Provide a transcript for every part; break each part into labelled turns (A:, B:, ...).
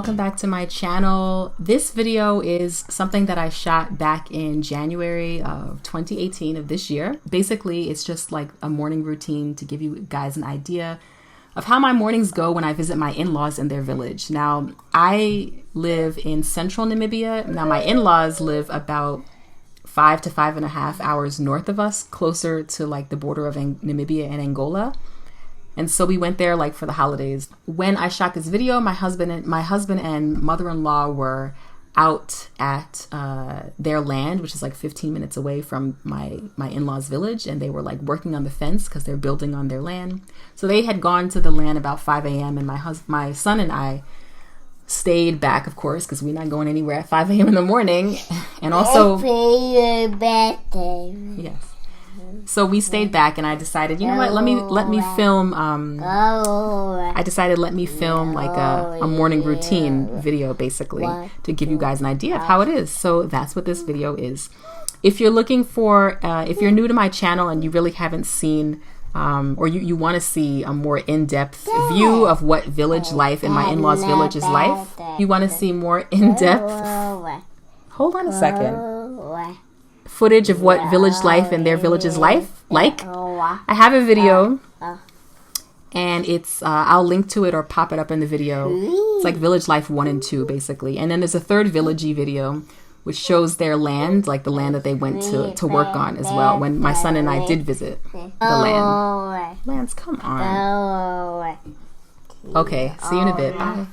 A: welcome back to my channel. This video is something that I shot back in January of 2018 of this year. Basically, it's just like a morning routine to give you guys an idea of how my mornings go when I visit my in-laws in their village. Now, I live in central Namibia. Now, my in-laws live about 5 to 5.5 hours north of us, closer to like the border of Namibia and Angola. And so we went there like for the holidays. When I shot this video, my husband and mother-in-law were out at their land, which is like 15 minutes away from my in-laws' village, and they were like working on the fence because they're building on their land. So they had gone to the land about 5 a.m. and my son and I stayed back, of course, because we're not going anywhere at 5 a.m. in the morning. And also, yes. So we stayed back, and I decided, you know what? Let me film. I decided let me film like a morning routine video, basically, to give you guys an idea of how it is. So that's what this video is. If you're looking for, if you're new to my channel and you really haven't seen, or you want to see a more in-depth view of what village life in my in-laws' village is like, you want to see more in-depth. Hold on a second. Footage of what village life and their village's life like. I have a video, and it's I'll link to it or pop it up in the video. It's like village life 1 and 2 basically, and then there's a third villagey video which shows their land, like the land that they went to work on as well when my son and I did visit the land. Lance, come on. Okay, see you in a bit. Bye.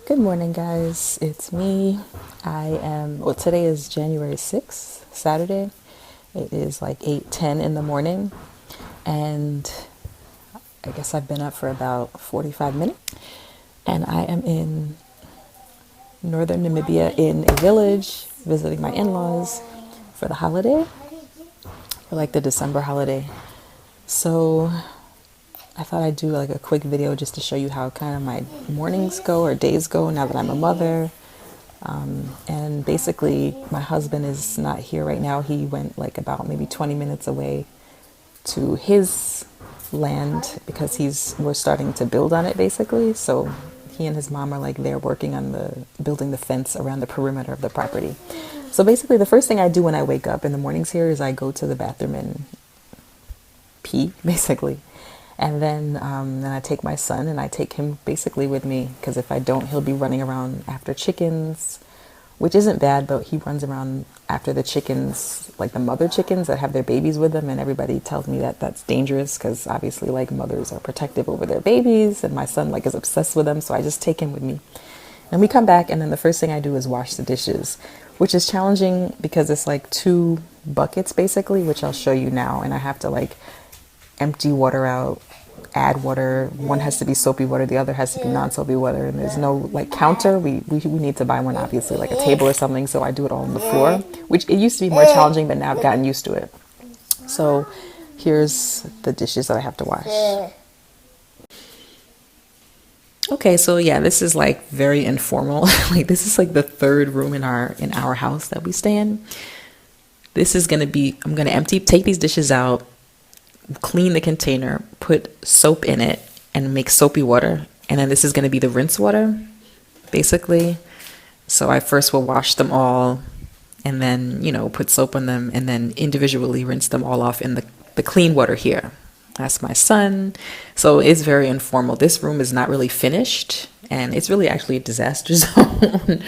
B: Good morning, guys. It's me. Today is January 6th. Saturday. It is like 8:10 in the morning, and I guess I've been up for about 45 minutes, and I am in northern Namibia in a village visiting my in-laws for the holiday, for like the December holiday. So I thought I'd do like a quick video just to show you how kind of my mornings go or days go now that I'm a mother. And basically my husband is not here right now. He went like about maybe 20 minutes away to his land because we're starting to build on it basically. So he and his mom are like there working on building the fence around the perimeter of the property. So basically the first thing I do when I wake up in the mornings here is I go to the bathroom and pee basically. And then I take my son and I take him basically with me, because if I don't, he'll be running around after chickens, which isn't bad, but he runs around after the chickens, like the mother chickens that have their babies with them. And everybody tells me that that's dangerous because obviously like mothers are protective over their babies, and my son like is obsessed with them. So I just take him with me. And we come back, and then the first thing I do is wash the dishes, which is challenging because it's like 2 buckets basically, which I'll show you now. And I have to like empty water out, add water. One has to be soapy water, the other has to be non-soapy water, and there's no like counter. We need to buy one, obviously, like a table or something, so I do it all on the floor, which it used to be more challenging, but now I've gotten used to it. So here's the dishes that I have to wash. Okay, so yeah, this is like very informal. Like this is like the 3rd room in our house that we stay in. This is gonna be, I'm gonna take these dishes out, clean the container, put soap in it, and make soapy water. And then this is going to be the rinse water, basically. So I first will wash them all, and then, put soap on them, and then individually rinse them all off in the clean water here. That's my son. So it's very informal. This room is not really finished, and it's really actually a disaster zone.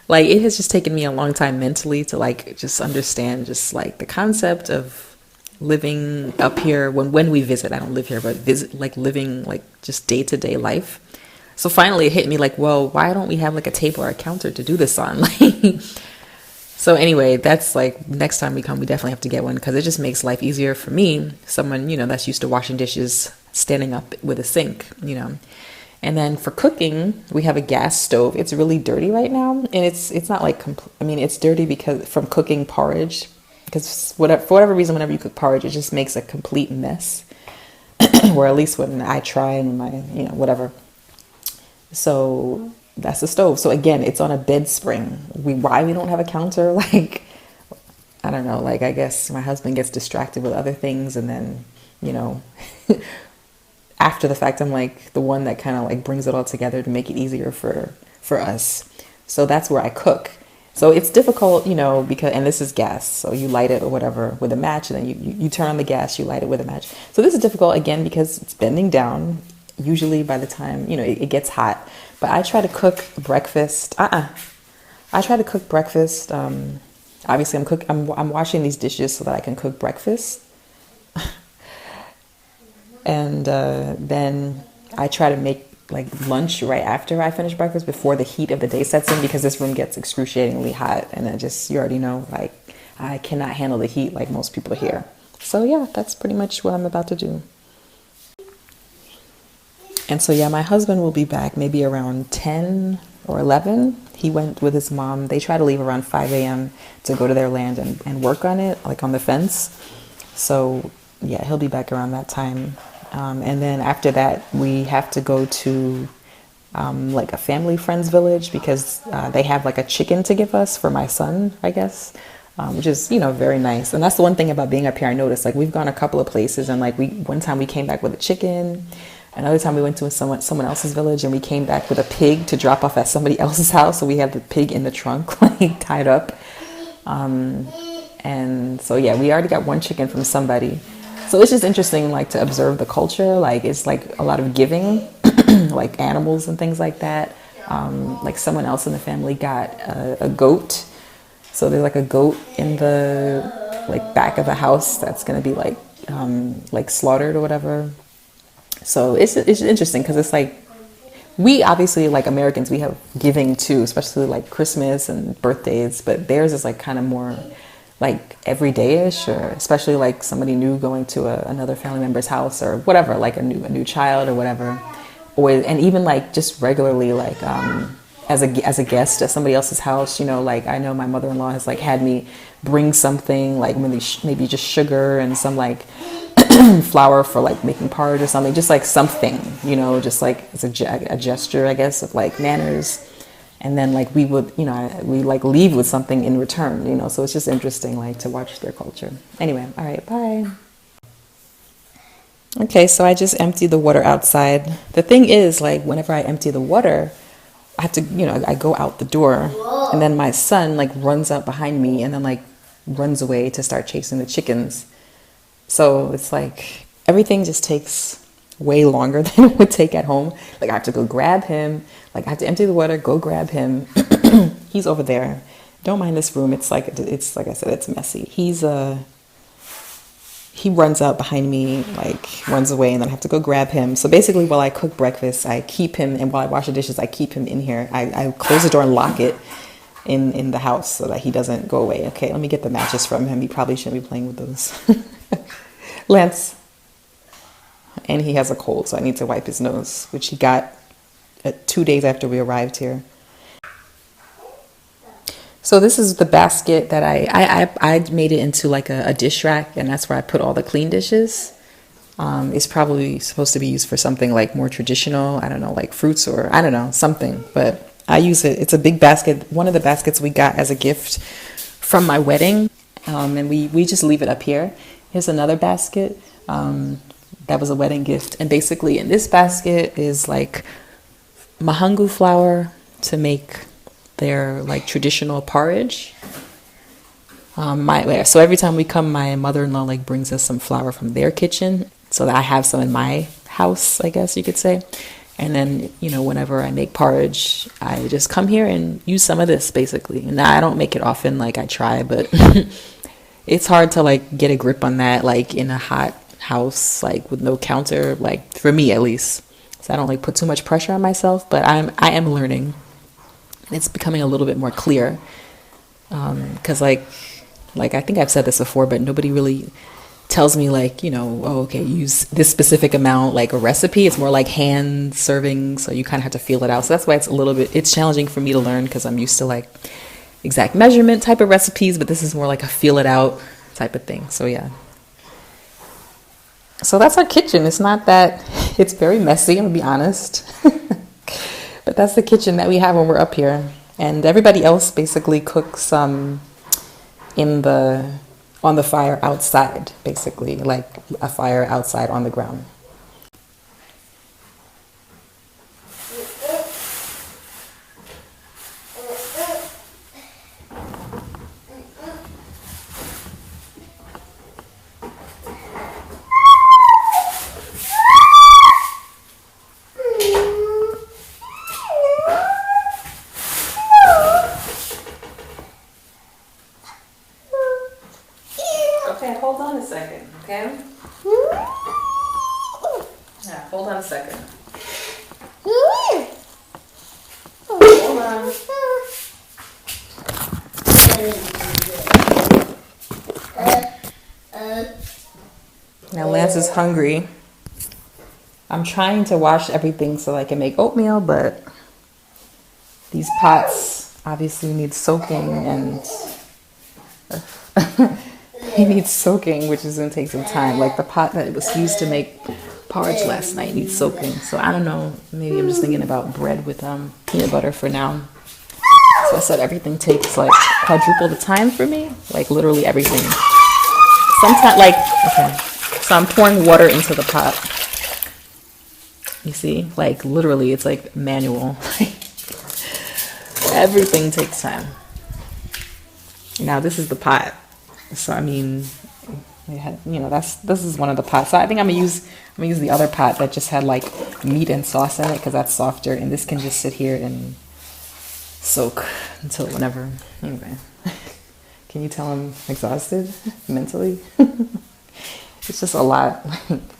B: Like, it has just taken me a long time mentally to like just understand just like the concept of living up here when we visit. I don't live here, but visit, like living like just day-to-day life. So finally it hit me like, well, why don't we have like a table or a counter to do this on? Like, so anyway, that's like next time we come, we definitely have to get one, because it just makes life easier for me, someone that's used to washing dishes standing up with a sink. And then for cooking, we have a gas stove. It's really dirty right now, and it's not like it's dirty because from cooking porridge, because for whatever reason, whenever you cook porridge, it just makes a complete mess. Or at least when I try and my, whatever. So that's the stove. So again, it's on a bed spring. Why we don't have a counter? Like, I don't know. Like, I guess my husband gets distracted with other things, and then, after the fact, I'm like the one that kind of like brings it all together to make it easier for for us. So that's where I cook. So it's difficult, you know, because, and this is gas. So you light it or whatever with a match, and then you turn on the gas, you light it with a match. So this is difficult again because it's bending down. Usually by the time, you know, it gets hot. But I try to cook breakfast. I try to cook breakfast. Obviously I'm washing these dishes so that I can cook breakfast. And then I try to make like lunch right after I finish breakfast before the heat of the day sets in, because this room gets excruciatingly hot, and you already know, like, I cannot handle the heat like most people here. So yeah, that's pretty much what I'm about to do. And so yeah, my husband will be back maybe around 10 or 11. He went with his mom. They try to leave around 5 a.m. to go to their land and work on it, like on the fence. So yeah, he'll be back around that time. And then after that, we have to go to like a family friend's village, because they have like a chicken to give us for my son, I guess, which is, you know, very nice. And that's the one thing about being up here. I noticed, like, we've gone a couple of places, and like one time we came back with a chicken. Another time we went to someone else's village, and we came back with a pig to drop off at somebody else's house. So we had the pig in the trunk, like tied up. And so yeah, we already got one chicken from somebody. So it's just interesting, like, to observe the culture. Like, it's like a lot of giving, like animals and things like that. Like someone else in the family got a goat. So there's like a goat in the like back of the house that's going to be like slaughtered or whatever. So it's interesting, because it's like, we obviously, like Americans, we have giving too, especially like Christmas and birthdays, but theirs is like kind of more like everyday-ish, or especially like somebody new going to another family member's house or whatever, like a new child or whatever, and even like just regularly, like as a guest at somebody else's house, you know, like I know my mother-in-law has like had me bring something, like maybe just sugar and some like flour for like making porridge or something, just like something, you know, just like it's a gesture, I guess, of like manners. And then like we would, you know, we like leave with something in return, you know, so it's just interesting, like, to watch their culture. Anyway, all right, bye. Okay, so I just emptied the water outside. The thing is, like, whenever I empty the water, I have to, you know, I go out the door, and then my son like runs up behind me and then like runs away to start chasing the chickens. So it's like everything just takes way longer than it would take at home. Like, I have to go grab him. Like, I have to empty the water, go grab him. He's over there. Don't mind this room. It's like I said, it's messy. He runs out behind me, like runs away, and then I have to go grab him. So basically, while I cook breakfast, I keep him, and while I wash the dishes, I keep him in here. I close the door and lock it in the house so that he doesn't go away. Okay, let me get the matches from him. He probably shouldn't be playing with those. Lance. And he has a cold, so I need to wipe his nose, which he got 2 days after we arrived here. So this is the basket that I made it into like a dish rack, and that's where I put all the clean dishes. It's probably supposed to be used for something like more traditional, I don't know, like fruits or I don't know, something. But I use it. It's a big basket. One of the baskets we got as a gift from my wedding, and we just leave it up here. Here's another basket. That was a wedding gift. And basically in this basket is like mahangu flour to make their like traditional porridge. So every time we come, my mother-in-law like brings us some flour from their kitchen so that I have some in my house, I guess you could say. And then, you know, whenever I make porridge, I just come here and use some of this basically. And I don't make it often, like I try, but it's hard to like get a grip on that, like in a hot house, like with no counter, like for me at least. So I don't like put too much pressure on myself, but I am learning. It's becoming a little bit more clear, because like I think I've said this before, but nobody really tells me like, you know, oh, okay, use this specific amount, like a recipe. It's more like hand serving, so you kind of have to feel it out. So that's why it's challenging for me to learn, because I'm used to like exact measurement type of recipes, but this is more like a feel it out type of thing. So yeah. So that's our kitchen. It's not that, it's very messy, I'm gonna be honest. But that's the kitchen that we have when we're up here. And everybody else basically cooks on the fire outside, basically, like a fire outside on the ground.
A: second, okay? Yeah, hold on a second. Hold on. Now Lance is hungry. I'm trying to wash everything so I can make oatmeal, but these pots obviously need soaking, and they need soaking, which is going to take some time. Like the pot that was used to make porridge last night needs soaking. So I don't know, maybe I'm just thinking about bread with peanut butter for now. So I said everything takes like quadruple the time for me, like literally everything. Sometimes, like, okay, so I'm pouring water into the pot. You see, like literally it's like manual. Everything takes time. Now this is the pot. So I mean, this is one of the pots. So I think I'm gonna use the other pot that just had like meat and sauce in it, because that's softer, and this can just sit here and soak until whenever. Anyway, can you tell I'm exhausted mentally? It's just a lot.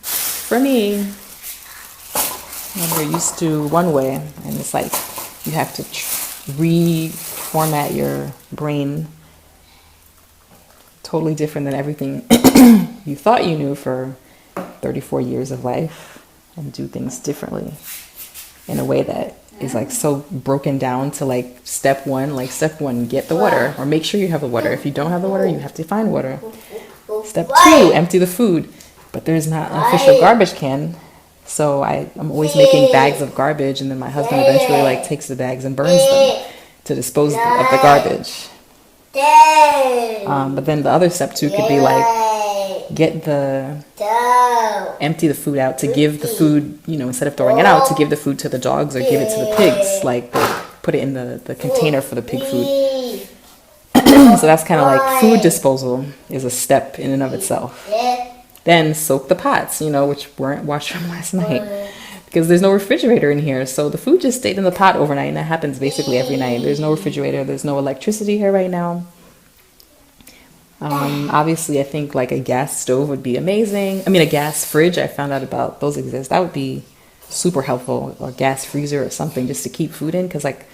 A: For me, when you're used to one way, and it's like you have to reformat your brain, totally different than everything you thought you knew for 34 years of life, and do things differently in a way that is like so broken down to like step one, get the water, or make sure you have the water. If you don't have the water, you have to find water. Step two, empty the food. But there's not an official garbage can, so I'm always making bags of garbage, and then my husband eventually like takes the bags and burns them to dispose of the garbage. But then the other step two could be like empty the food out to give the food, instead of throwing it out, to give the food to the dogs or give it to the pigs, like put it in the container for the pig food. So that's kind of like food disposal is a step in and of itself. Then soak the pots, which weren't washed from last night, because there's no refrigerator in here. So the food just stayed in the pot overnight, and that happens basically every night. There's no refrigerator. There's no electricity here right now. Obviously, I think like a gas stove would be amazing. I mean, a gas fridge, I found out about those exist. That would be super helpful, or gas freezer or something, just to keep food in, because like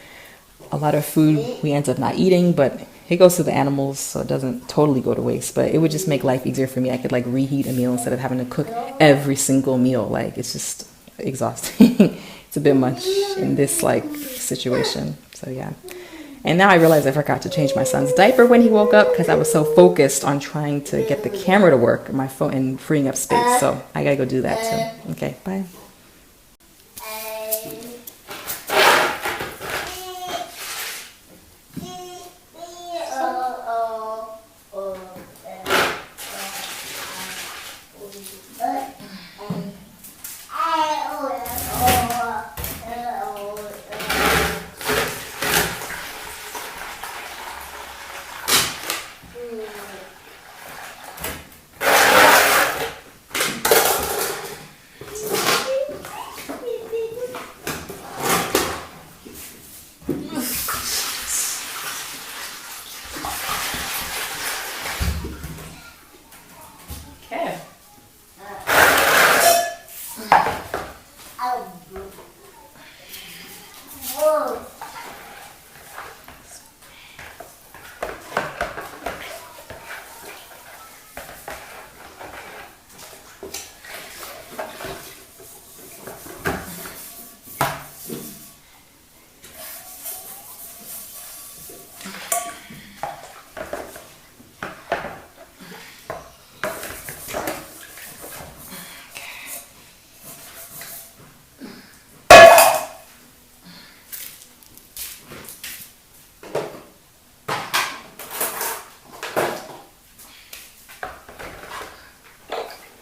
A: a lot of food we end up not eating, but it goes to the animals, so it doesn't totally go to waste. But it would just make life easier for me. I could like reheat a meal instead of having to cook every single meal. Like, it's just exhausting. It's a bit much in this like situation. So yeah. And now I realize I forgot to change my son's diaper when he woke up, because I was so focused on trying to get the camera to work, my phone, and freeing up space. So I gotta go do that too. Okay, bye.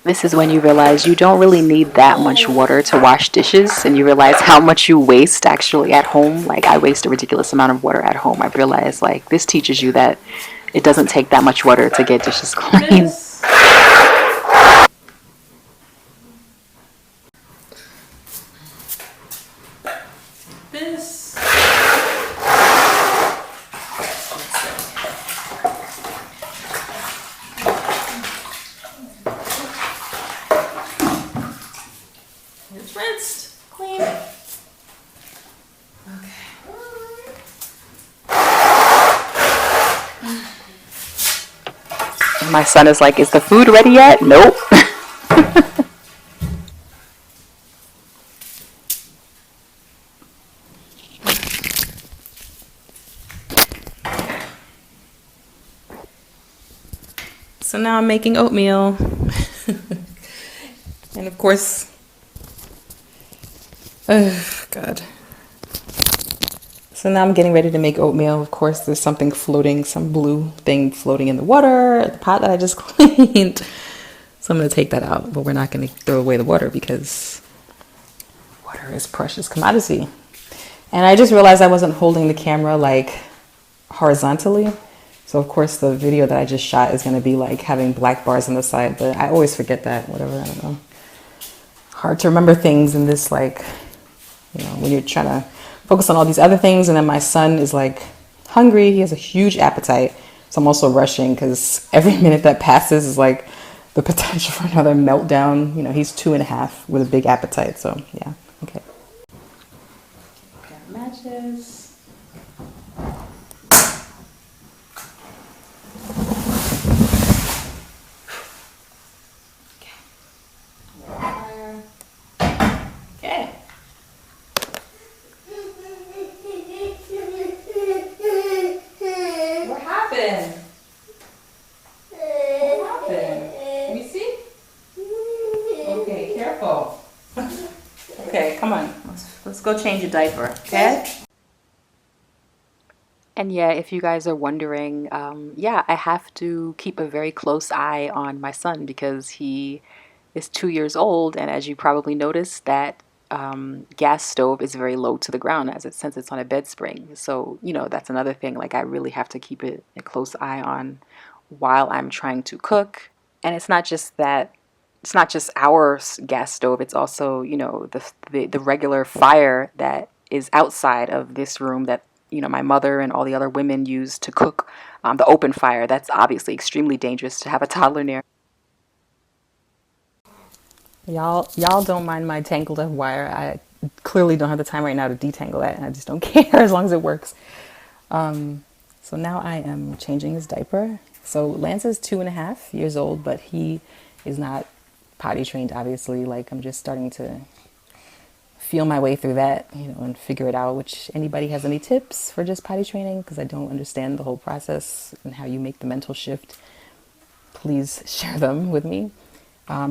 A: This is when you realize you don't really need that much water to wash dishes, and you realize how much you waste actually at home. Like, I waste a ridiculous amount of water at home. I've realized, like, this teaches you that it doesn't take that much water to get dishes clean. My son is like, is the food ready yet? Nope. So now I'm making oatmeal. And of course, oh God. So now I'm getting ready to make oatmeal. Of course, there's something floating, some blue thing floating in the water, the pot that I just cleaned. So I'm going to take that out, but we're not going to throw away the water because water is precious commodity. And I just realized I wasn't holding the camera like horizontally. So of course the video that I just shot is going to be like having black bars on the side, but I always forget that, whatever, I don't know. Hard to remember things in this, like, you know, when you're trying to focus on all these other things. And then my son is like hungry. He has a huge appetite. So I'm also rushing because every minute that passes is like the potential for another meltdown. You know, he's 2.5 with a big appetite. So yeah, okay. Got matches. Okay. What happened? What happened? Let me see. Okay, careful. Okay, come on. Let's go change your diaper, okay? And yeah, if you guys are wondering, yeah, I have to keep a very close eye on my son because he is 2 years old, and as you probably noticed, that gas stove is very low to the ground since it's on a bed spring. So, you know, that's another thing. Like, I really have to keep a close eye on while I'm trying to cook. And it's not just that. It's not just our gas stove. It's also, you know, the regular fire that is outside of this room that, you know, my mother and all the other women use to cook. The open fire, that's obviously extremely dangerous to have a toddler near. Y'all don't mind my tangled up wire. I clearly don't have the time right now to detangle that, and I just don't care as long as it works. So now I am changing his diaper. So Lance is 2.5 years old, but he is not potty trained, obviously. Like, I'm just starting to feel my way through that, you know, and figure it out. Which, anybody has any tips for just potty training? Because I don't understand the whole process and how you make the mental shift. Please share them with me.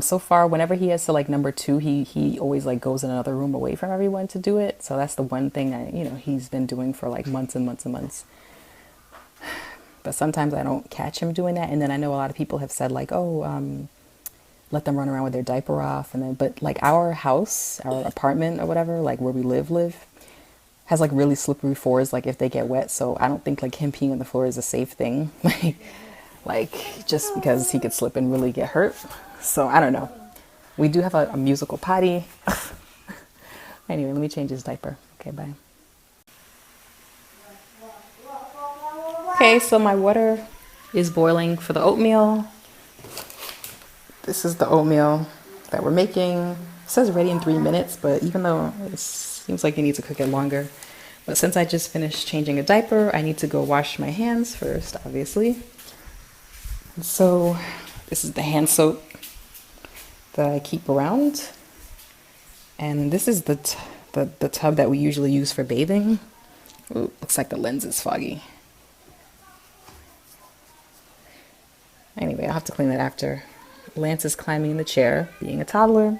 A: So far, whenever he has to like number 2, he always like goes in another room away from everyone to do it. So that's the one thing he's been doing for like months and months and months. But sometimes I don't catch him doing that. And then I know a lot of people have said like, oh, let them run around with their diaper off. And then, but like our house, our apartment or whatever, like where we live has like really slippery floors, like if they get wet. So I don't think like him peeing on the floor is a safe thing. like just because he could slip and really get hurt. So I don't know. We do have a musical potty. Anyway, let me change his diaper. Okay, bye. Okay, so my water is boiling for the oatmeal. This is the oatmeal that we're making. It says ready in 3 minutes, but even though it seems like you need to cook it longer. But since I just finished changing a diaper, I need to go wash my hands first, obviously. So this is the hand soap that I keep around. And this is the tub that we usually use for bathing. Ooh, looks like the lens is foggy. Anyway, I'll have to clean that after. Lance is climbing in the chair, being a toddler.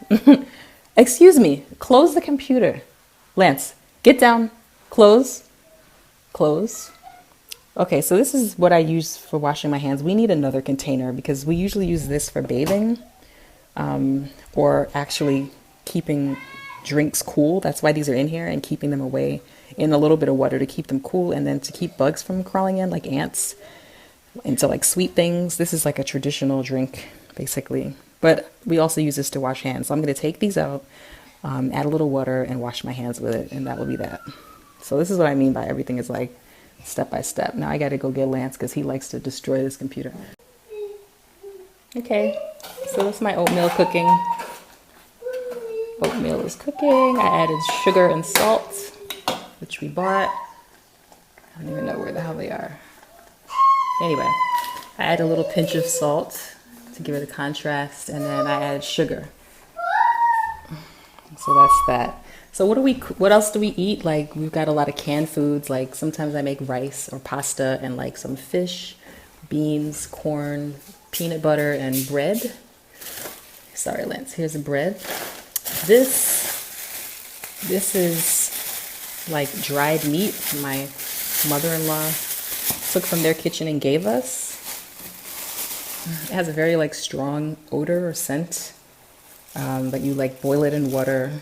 A: Excuse me, close the computer. Lance, get down. Close. Okay, so this is what I use for washing my hands. We need another container because we usually use this for bathing, or actually keeping drinks cool. That's why these are in here, and keeping them away in a little bit of water to keep them cool, and then to keep bugs from crawling in, like ants, into like sweet things. This is like a traditional drink, basically. But we also use this to wash hands. So I'm going to take these out, add a little water, and wash my hands with it, and that will be that. So this is what I mean by everything is like step by step. Now I got to go get Lance because he likes to destroy this computer. Okay, so that's my oatmeal cooking. Oatmeal is cooking. I added sugar and salt, which we bought. I don't even know where the hell they are. Anyway, I add a little pinch of salt to give it a contrast, and then I add sugar. So that's that. So what else do we eat? Like, we've got a lot of canned foods. Like, sometimes I make rice or pasta and like some fish, beans, corn, peanut butter, and bread. Sorry, Lance, here's the bread. This is like dried meat my mother-in-law took from their kitchen and gave us. It has a very like strong odor or scent, but you like boil it in water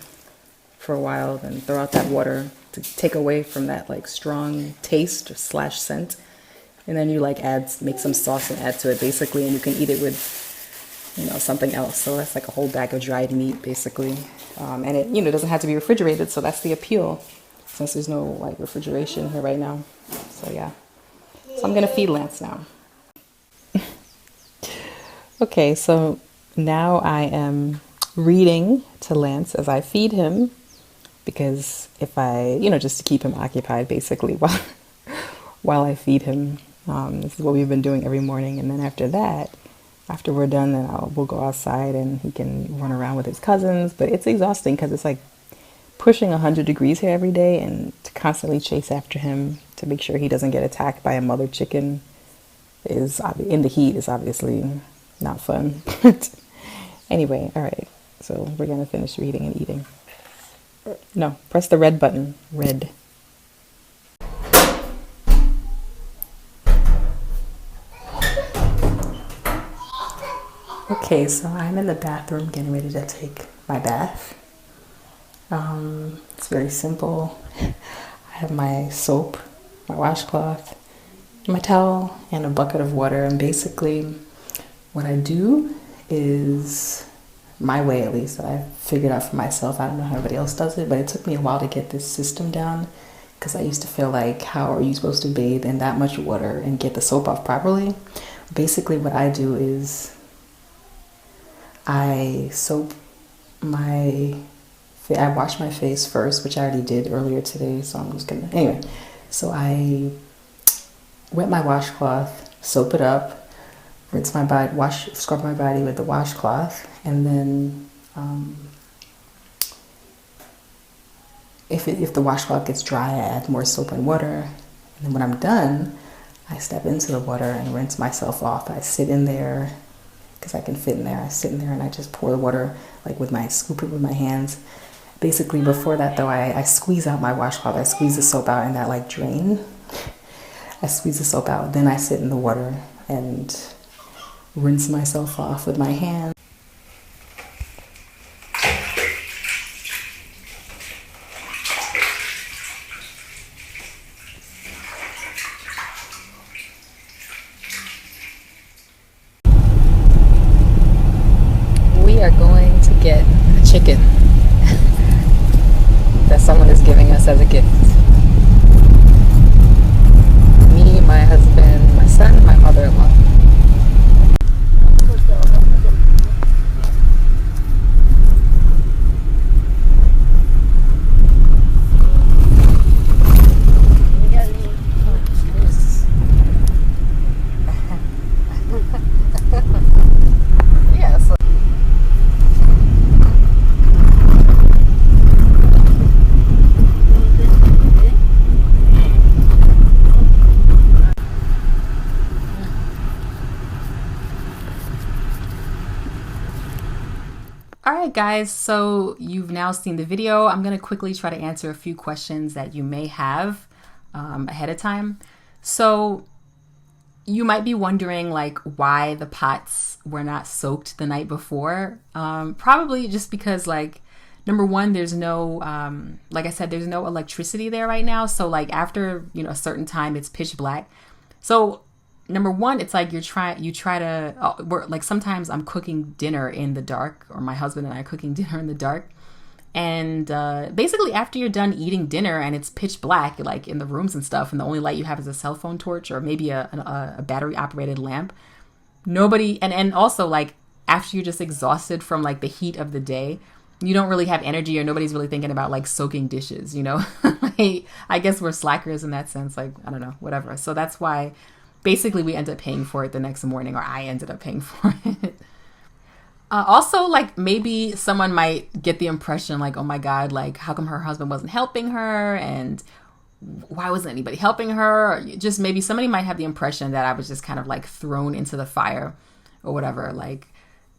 A: for a while, then throw out that water to take away from that like strong taste / scent, and then you like make some sauce and add to it basically, and you can eat it with something else. So that's like a whole bag of dried meat basically, and it doesn't have to be refrigerated, so that's the appeal, since there's no like refrigeration here right now. So yeah, so I'm gonna feed Lance now. Okay, so now I am reading to Lance as I feed him, because if I, just to keep him occupied basically while I feed him. This is what we've been doing every morning, and then after we're done, then we'll go outside and he can run around with his cousins. But it's exhausting because it's like pushing 100 degrees here every day, and to constantly chase after him to make sure he doesn't get attacked by a mother chicken in the heat is obviously not fun. Anyway, all right, so we're gonna finish reading and eating. No, press the red button. Red. Okay, so I'm in the bathroom getting ready to take my bath. It's very simple. I have my soap, my washcloth, my towel, and a bucket of water. And basically what I do is, my way at least, that I figured out for myself. I don't know how everybody else does it, but it took me a while to get this system down, because I used to feel like, how are you supposed to bathe in that much water and get the soap off properly? Basically what I do is I wash my face first, which I already did earlier today, so I'm just gonna, anyway. So I wet my washcloth, soap it up, rinse my body, scrub my body with the washcloth, and then if the washcloth gets dry, I add more soap and water. And then when I'm done, I step into the water and rinse myself off. I sit in there, because I can fit in there. I sit in there and I just pour the water, like scoop it with my hands. Basically, before that though, I squeeze out my washcloth. I squeeze the soap out in that like drain. I squeeze the soap out. Then I sit in the water and rinse myself off with my hands. We are going to get a chicken that someone is giving us as a gift. Me, my husband, my son, and my mother-in-law. Alright guys, so you've now seen the video. I'm going to quickly try to answer a few questions that you may have ahead of time. So you might be wondering like why the pots were not soaked the night before. Probably just because like, number one, there's no, like I said, there's no electricity there right now. So like after, a certain time, it's pitch black. So number one, it's like you try to, like sometimes I'm cooking dinner in the dark, or my husband and I are cooking dinner in the dark. And basically after you're done eating dinner and it's pitch black, like in the rooms and stuff, and the only light you have is a cell phone torch or maybe a battery operated lamp, and also like after you're just exhausted from like the heat of the day, you don't really have energy, or nobody's really thinking about like soaking dishes, like, I guess we're slackers in that sense, like, I don't know, whatever. So that's why basically we ended up paying for it the next morning, or I ended up paying for it. Also, like, maybe someone might get the impression like, oh my God, like, how come her husband wasn't helping her? And why wasn't anybody helping her? Or just maybe somebody might have the impression that I was just kind of like thrown into the fire or whatever. Like,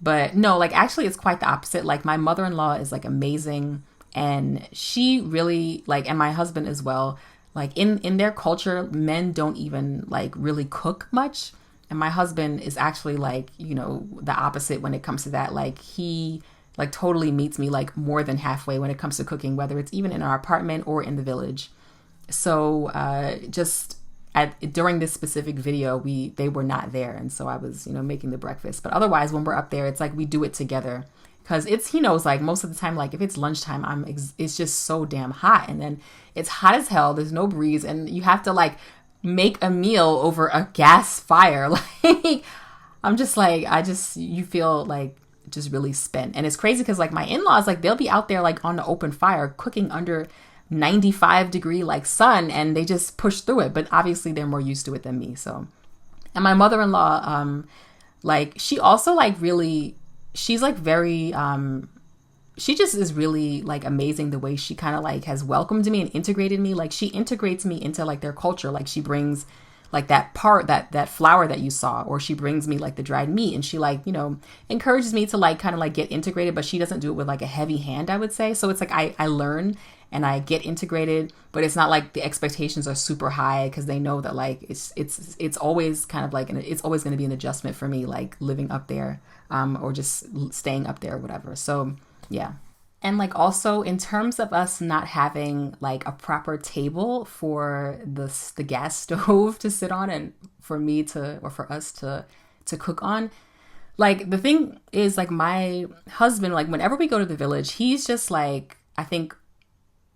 A: but no, like, actually it's quite the opposite. Like, my mother-in-law is like amazing. And she really like, and my husband as well, like in their culture, men don't even like really cook much. And my husband is actually like, you know, the opposite when it comes to that. Like, he like totally meets me like more than halfway when it comes to cooking, whether it's even in our apartment or in the village. So during this specific video, they were not there. And so I was, you know, making the breakfast. But otherwise, when we're up there, it's like we do it together. Because he knows, like, most of the time, like, if it's lunchtime, it's just so damn hot. And then it's hot as hell. There's no breeze. And you have to, like, make a meal over a gas fire. Like, I'm just like, you feel like just really spent. And it's crazy because like my in-laws, like they'll be out there like on the open fire cooking under 95-degree like sun, and they just push through it. But obviously they're more used to it than me. So, and my mother-in-law, like she also like really, she's like very, she just is really like amazing the way she kind of like has welcomed me and integrated me. Like she integrates me into like their culture. Like she brings like that flour that you saw, or she brings me like the dried meat, and she like, you know, encourages me to like kind of like get integrated, but she doesn't do it with like a heavy hand, I would say. So it's like I learn and I get integrated, but it's not like the expectations are super high, because they know that like it's always kind of like, it's always going to be an adjustment for me, like living up there, or just staying up there or whatever. So yeah. And like also in terms of us not having like a proper table for the gas stove to sit on, and for me to, or for us to cook on, like the thing is like my husband, like whenever we go to the village, he's just like, I think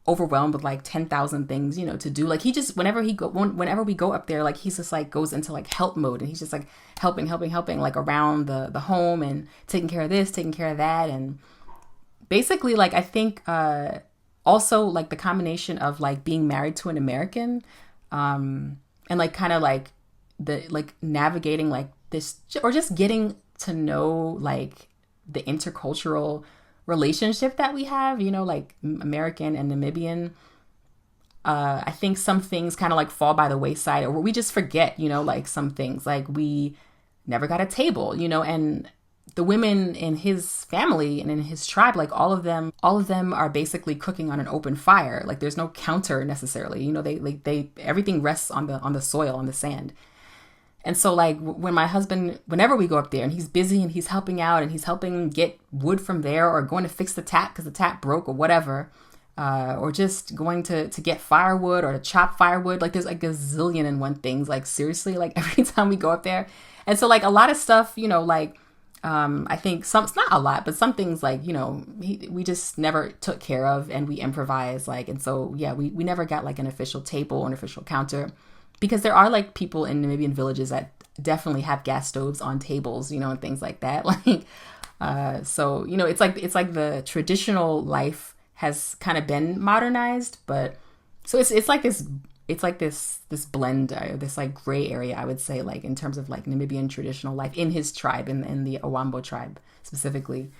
A: overwhelmed with like 10,000 things, you know, to do. Like he just, whenever we go up there, like he's just like goes into like help mode, and he's just like helping like around the home and taking care of this, taking care of that. And basically, like, I think also, like, the combination of, like, being married to an American and, like, kind of, like, navigating, like, this, or just getting to know, like, the intercultural relationship that we have, you know, like, American and Namibian. I think some things kind of, like, fall by the wayside, or we just forget, you know, like, some things. Like, we never got a table, you know, and the women in his family and in his tribe, like all of them are basically cooking on an open fire. Like there's no counter necessarily, you know, they everything rests on the soil, on the sand. And so like when my husband, whenever we go up there and he's busy and he's helping out and he's helping get wood from there, or going to fix the tap because the tap broke or whatever, or just going to get firewood or to chop firewood, like there's like a gazillion and one things, like seriously, like every time we go up there. And so like a lot of stuff, you know, like I think it's not a lot, but some things like, you know, we just never took care of, and we improvise, like, and so, yeah, we never got like an official table or an official counter, because there are like people in Namibian villages that definitely have gas stoves on tables, you know, and things like that. Like, so, you know, it's like the traditional life has kind of been modernized, but so it's like this blend, this like gray area, I would say, like in terms of like Namibian traditional life in his tribe, in the Awambo tribe specifically.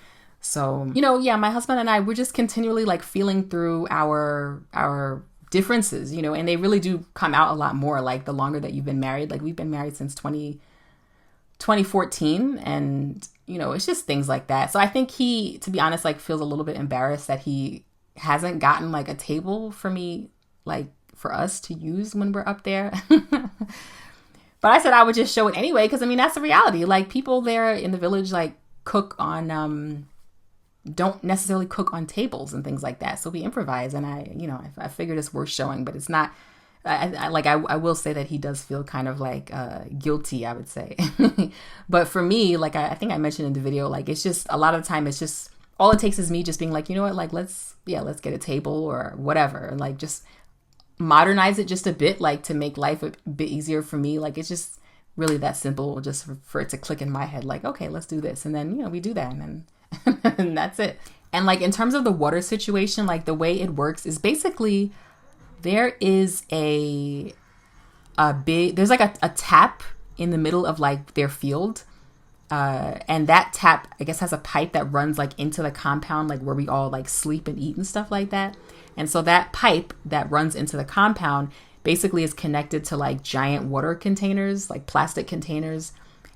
A: So, you know, yeah, my husband and I, we're just continually like feeling through our differences, you know, and they really do come out a lot more like the longer that you've been married. Like we've been married since 2014, and, you know, it's just things like that. So I think he, to be honest, like feels a little bit embarrassed that he hasn't gotten like a table for me, like for us to use when we're up there. But I said I would just show it anyway, because I mean, that's the reality. Like people there in the village like cook on don't necessarily cook on tables and things like that, so we improvise. And I figured it's worth showing, but it's not, I will say that he does feel kind of like guilty, I would say. But for me, like I think I mentioned in the video, like it's just a lot of the time it's just all it takes is me just being like, you know what, like let's get a table or whatever, and like just modernize it just a bit, like to make life a bit easier for me. Like it's just really that simple, just for it to click in my head, like, okay, let's do this. And then, you know, we do that, and then and that's it. And like in terms of the water situation, like the way it works is basically there is there's like a tap in the middle of like their field. And that tap, I guess, has a pipe that runs like into the compound, like where we all like sleep and eat and stuff like that. And so that pipe that runs into the compound basically is connected to like giant water containers, like plastic containers.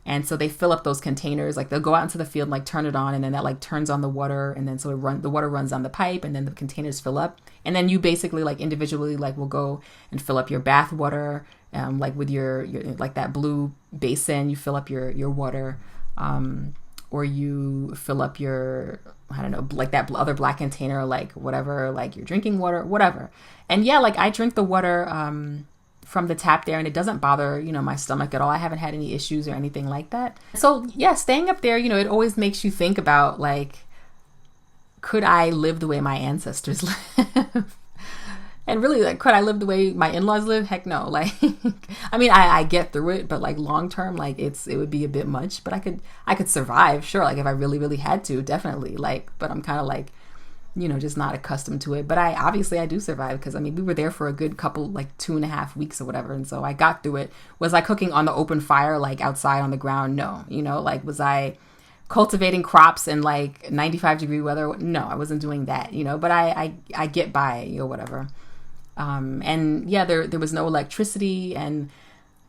A: And so they fill up those containers, like they'll go out into the field and like turn it on, and then that like turns on the water, and then so the water runs down the pipe, and then the containers fill up, and then you basically like individually like will go and fill up your bath water, like with your like that blue basin, you fill up your water, or you fill up your, I don't know, like that other black container, like whatever, like your drinking water, whatever. And yeah, like I drink the water from the tap there, and it doesn't bother, you know, my stomach at all. I haven't had any issues or anything like that. So yeah, staying up there, you know, it always makes you think about like, could I live the way my ancestors live? And really, like, could I live the way my in-laws live? Heck no. Like, I mean, I get through it, but like long term, like it would be a bit much, but I could survive. Sure. Like if I really, really had to, definitely, like, but I'm kind of like, you know, just not accustomed to it. But I do survive, because I mean, we were there for a good couple, like 2.5 weeks or whatever. And so I got through it. Was I cooking on the open fire, like outside on the ground? No. You know, like, was I cultivating crops in like 95-degree weather? No, I wasn't doing that, you know, but I get by, you know, whatever. And yeah, there was no electricity. And,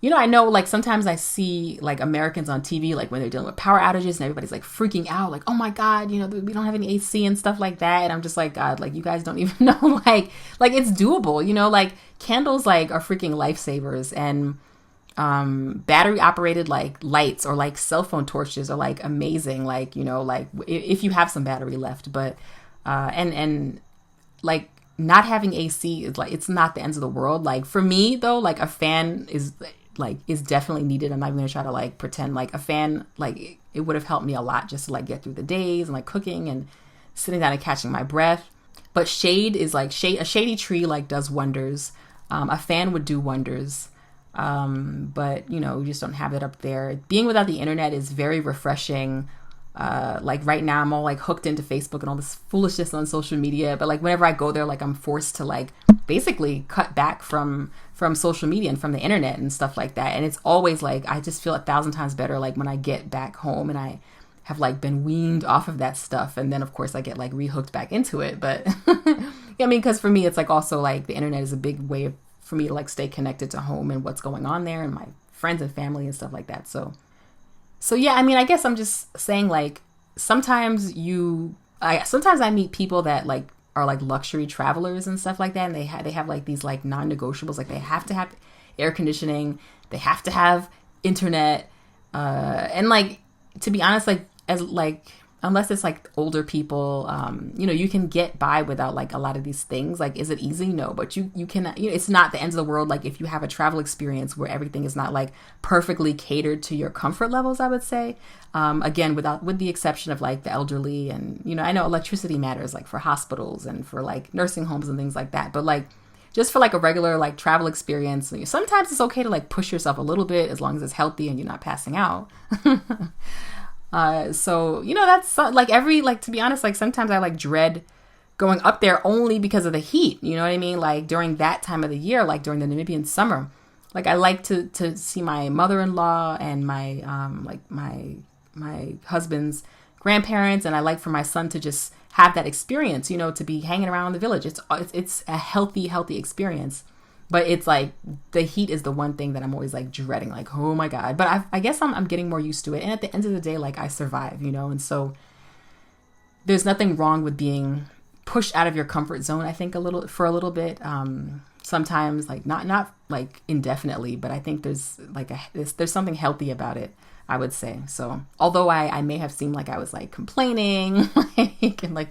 A: you know, I know like sometimes I see like Americans on TV, like when they're dealing with power outages and everybody's like freaking out, like, oh my God, you know, we don't have any AC and stuff like that. And I'm just like, God, like you guys don't even know, like it's doable, you know, like candles like are freaking lifesavers, and battery operated like lights or like cell phone torches are like amazing, like, you know, like if you have some battery left. But and like not having AC is like, it's not the ends of the world. Like for me though, like a fan is definitely needed. I'm not even gonna try to like pretend. Like a fan, like it would have helped me a lot just to like get through the days and like cooking and sitting down and catching my breath. But shade is like a shady tree like does wonders. A fan would do wonders. But you know, we just don't have it up there. Being without the internet is very refreshing. Like right now I'm all like hooked into Facebook and all this foolishness on social media, but like whenever I go there, like I'm forced to like basically cut back from social media and from the internet and stuff like that. And it's always like, I just feel 1,000 times better like when I get back home and I have like been weaned off of that stuff. And then of course I get like rehooked back into it. But yeah, I mean, because for me, it's like also like the internet is a big way for me to like stay connected to home and what's going on there and my friends and family and stuff like that. So yeah, I mean, I guess I'm just saying like, sometimes I meet people that like are like luxury travelers and stuff like that. And they have like these like non-negotiables, like they have to have air conditioning, they have to have internet. And like, to be honest, like as like, unless it's like older people, you know, you can get by without like a lot of these things. Like, is it easy? No, but you can, you know, it's not the end of the world. Like if you have a travel experience where everything is not like perfectly catered to your comfort levels, I would say, again, with the exception of like the elderly. And, you know, I know electricity matters like for hospitals and for like nursing homes and things like that. But like, just for like a regular like travel experience, sometimes it's okay to like push yourself a little bit as long as it's healthy and you're not passing out. So, you know, that's like to be honest, like sometimes I like dread going up there only because of the heat. You know what I mean? Like during that time of the year, like during the Namibian summer, like I like to see my mother-in-law and my, like my husband's grandparents. And I like for my son to just have that experience, you know, to be hanging around the village. It's a healthy experience. But it's like the heat is the one thing that I'm always like dreading, like, oh my God. But I guess I'm getting more used to it. And at the end of the day, like I survive, you know, and so there's nothing wrong with being pushed out of your comfort zone, I think for a little bit. Sometimes like not like indefinitely, but I think there's like there's something healthy about it, I would say. So although I may have seemed like I was like complaining, like, and like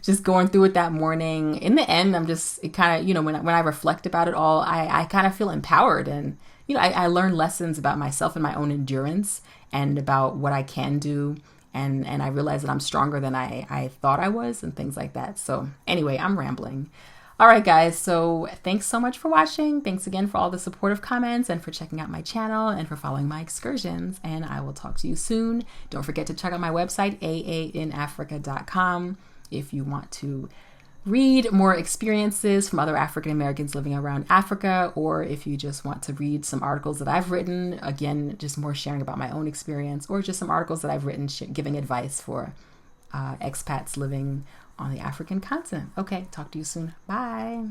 A: just going through it that morning, in the end, it kind of, you know, when I reflect about it all, I kind of feel empowered. And, you know, I learn lessons about myself and my own endurance and about what I can do. And I realize that I'm stronger than I thought I was and things like that. So anyway, I'm rambling. All right, guys. So thanks so much for watching. Thanks again for all the supportive comments and for checking out my channel and for following my excursions. And I will talk to you soon. Don't forget to check out my website, aainafrica.com. if you want to read more experiences from other African Americans living around Africa, or if you just want to read some articles that I've written, again, just more sharing about my own experience, or just some articles that I've written giving advice for expats living on the African continent. Okay, talk to you soon. Bye.